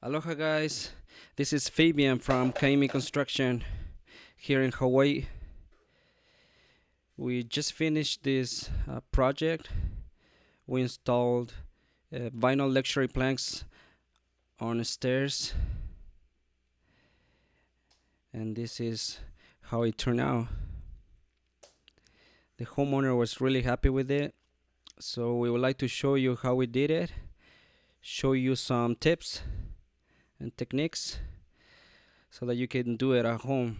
Aloha guys, this is Fabian from Kaimi Construction here in Hawaii. We just finished this project. We installed vinyl luxury planks on stairs, and this is how it turned out. The homeowner was really happy with it, so we would like to show you how we did it, show you some tips and techniques so that you can do it at home.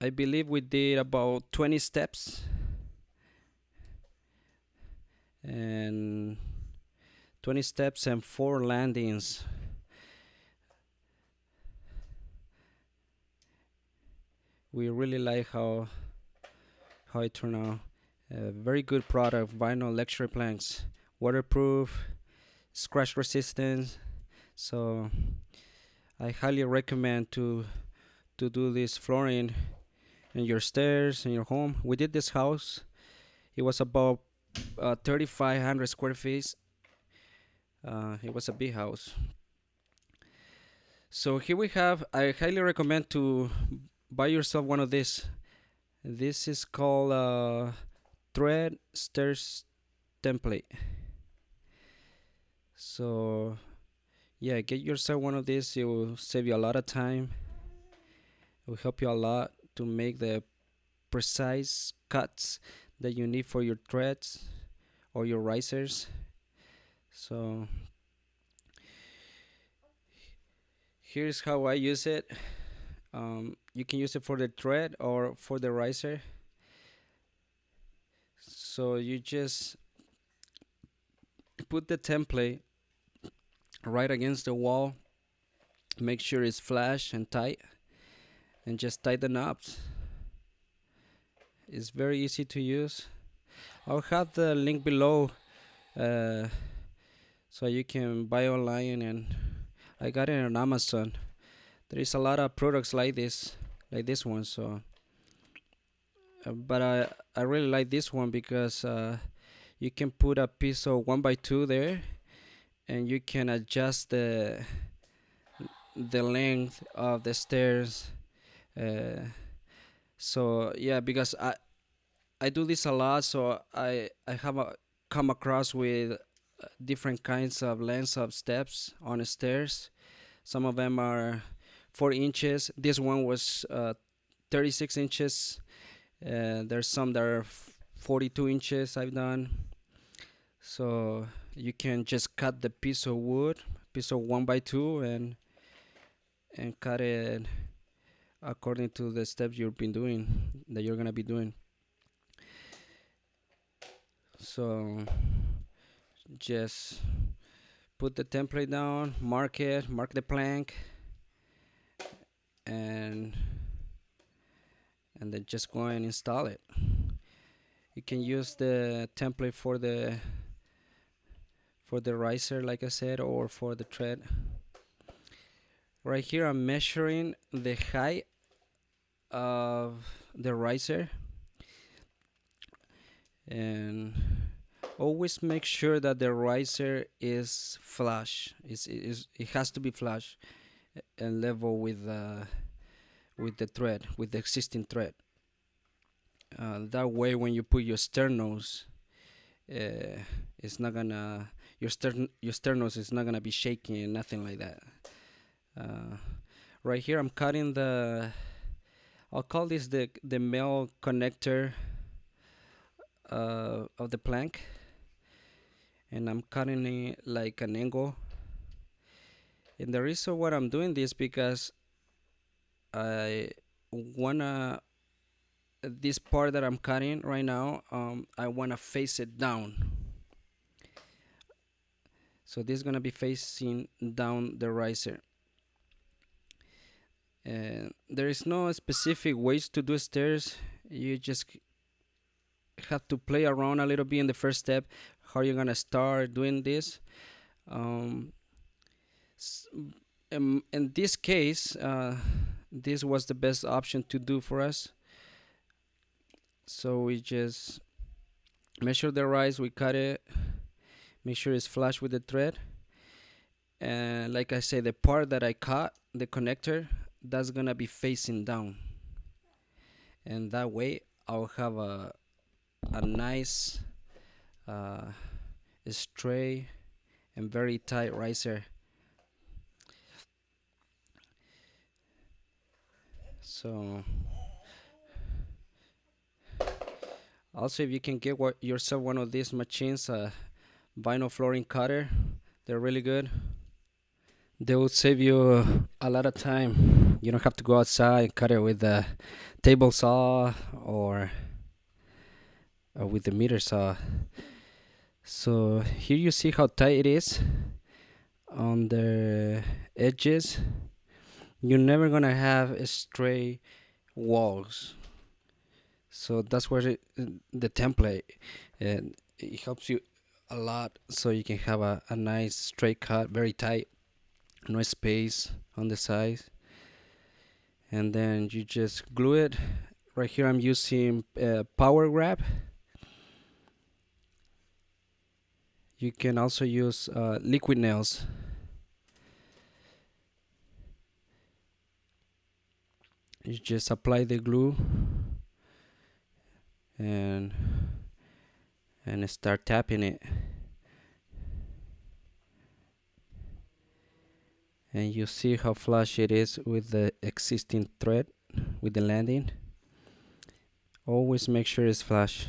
I believe we did about 20 steps and 20 steps and 4 landings. We really like how it turned out. Very good product, vinyl luxury planks, waterproof, scratch resistant. So I highly recommend to do this flooring in your stairs in your home. We did this house. It was about 3,500 square feet. It was a big house. So here we have. I highly recommend to buy yourself one of these. This is called thread stairs template. So yeah, get yourself one of these. It will save you a lot of time. It will help you a lot to make the precise cuts that you need for your threads or your risers. So here's how I use it. You can use it for the thread or for the riser. So you just put the template right against the wall, make sure it's flush and tight, and just tighten the knobs. It's very easy to use. I'll have the link below so you can buy online, and I got it on Amazon. There is a lot of products like this one. So but I really like this one because you can put a piece of 1x2 there, and you can adjust the length of the stairs. So yeah, because I do this a lot, so I have come across with different kinds of lengths of steps on the stairs. Some of them are 4 inches. This one was 36 inches. There's some that are 42 inches I've done. So you can just cut the piece of wood, piece of 1x2, and cut it according to the steps you're gonna be doing. So just put the template down, mark the plank, and then just go and install it. You can use the template for the riser, like I said, or for the thread. Right here I'm measuring the height of the riser, and always make sure that the riser is flush. It has to be flush and level with the thread, with the existing thread. That way, when you put your sternose, it's not gonna your sternose is not gonna be shaking and nothing like that. Right here, I'm cutting I'll call this the male connector of the plank, and I'm cutting it like an angle. And the reason why I'm doing this because I wanna this part that I'm cutting right now, I wanna face it down. So this is gonna be facing down the riser. And there is no specific ways to do stairs. You just have to play around a little bit in the first step. How you're gonna start doing this? In this case, this was the best option to do for us. So we just measure the rise, we cut it, Make sure it's flush with the thread. And like I say, the part that I cut, the connector, that's gonna be facing down, and that way I'll have a nice uh, straight and very tight riser. So also, if you can get yourself one of these machines, vinyl flooring cutter, they're really good. They will save you a lot of time. You don't have to go outside and cut it with a table saw or with the meter saw. So here you see how tight it is on the edges. You're never gonna have straight walls. So that's where the template, and it helps you a lot, so you can have a nice straight cut, very tight, no space on the sides. And then you just glue it. Right here I'm using power grab. You can also use liquid nails. You just apply the glue and start tapping it, and you see how flush it is with the existing thread with the landing. Always make sure it's flush.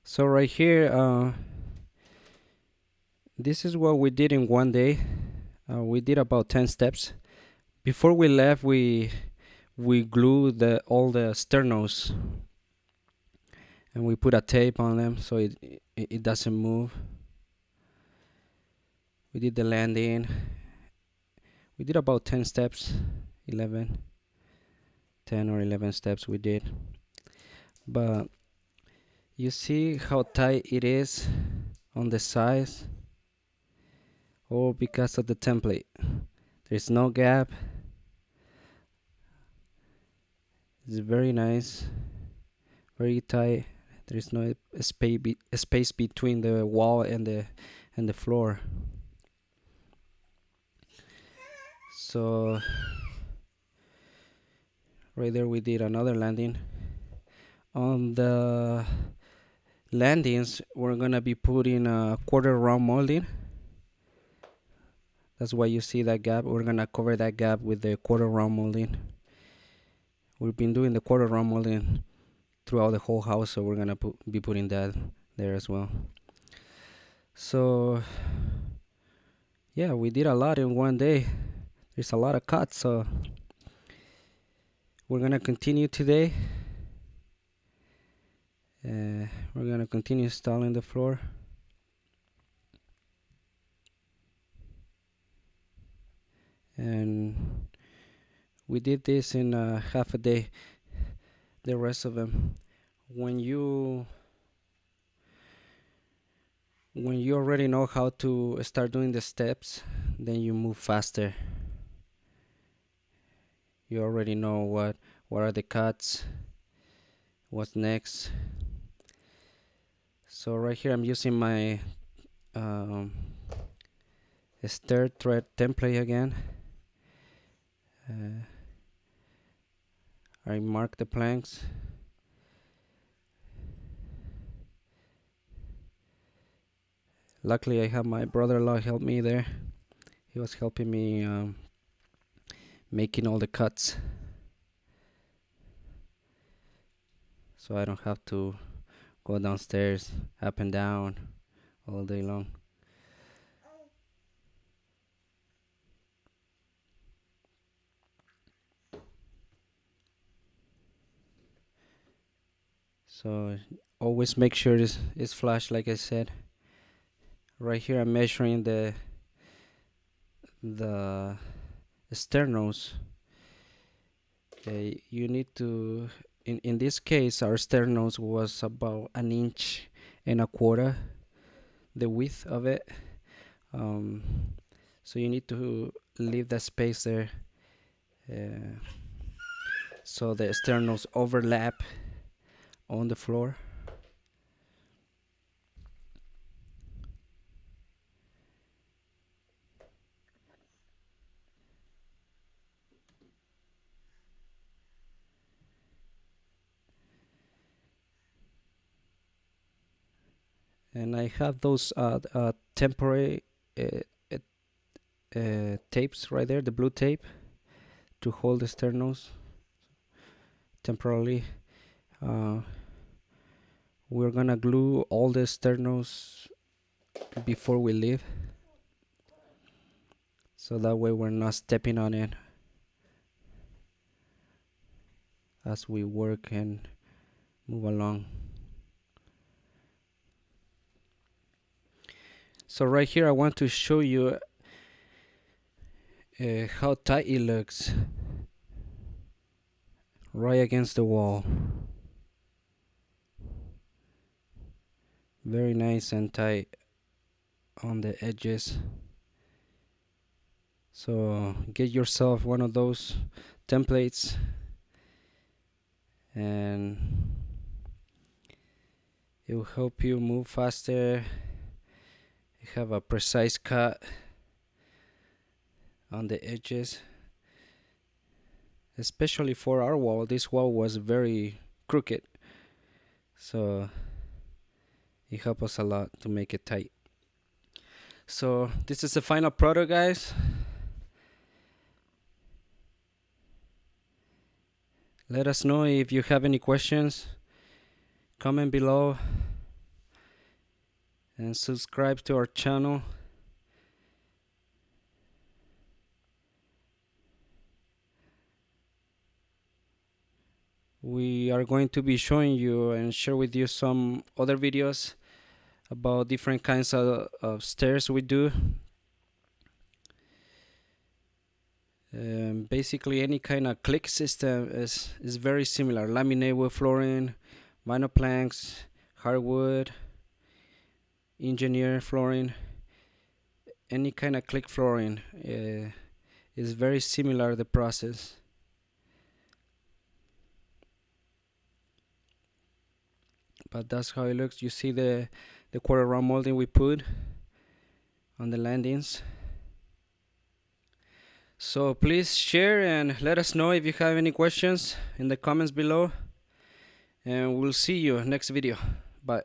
So right here, this is what we did in one day. We did about 10 steps. Before we left, we glued all the sternos, and we put a tape on them so it doesn't move. We did the landing. We did about 10 steps, 10 or 11 steps we did. But you see how tight it is on the sides? All because of the template. There's no gap. It's very nice, very tight. There's no space between the wall and the floor. So right there we did another landing. On the landings we're gonna be putting a quarter round molding. That's why you see that gap. We're gonna cover that gap with the quarter round molding. We've been doing the quarter round molding throughout the whole house, so we're gonna be putting that there as well. So yeah, we did a lot in one day. There's a lot of cuts, so we're gonna continue today. We're gonna continue installing the floor. And we did this in half a day. The rest of them, when you already know how to start doing the steps, then you move faster. You already know what are the cuts, what's next. So right here I'm using my Stair thread template again. I mark the planks. Luckily I have my brother-in-law help me there. He was helping me making all the cuts, so I don't have to go downstairs up and down all day long. So always make sure it's flush, like I said. Right here I'm measuring the sternos. Okay, you need to, in this case our sternos was about 1.25 inches, the width of it. So you need to leave that space there. uh, so the sternals overlap on the floor. And I have those temporary tapes right there, the blue tape, to hold the sternals temporarily. We're gonna glue all the sternals before we leave, so that way we're not stepping on it as we work and move along. So right here I want to show you how tight it looks right against the wall. Very nice and tight on the edges. So get yourself one of those templates and it will help you move faster. You have a precise cut on the edges, especially for our wall. This wall was very crooked, so it helped us a lot to make it tight. So this is the final product, guys. Let us know if you have any questions. Comment below and subscribe to our channel. We are going to be showing you and share with you some other videos about different kinds of stairs we do. Basically any kind of click system is very similar. Laminate wood flooring, vinyl planks, hardwood, engineer flooring, any kind of click flooring is very similar, the process. But that's how it looks. You see the quarter round molding we put on the landings. So please share and let us know if you have any questions in the comments below, and we'll see you next video. Bye.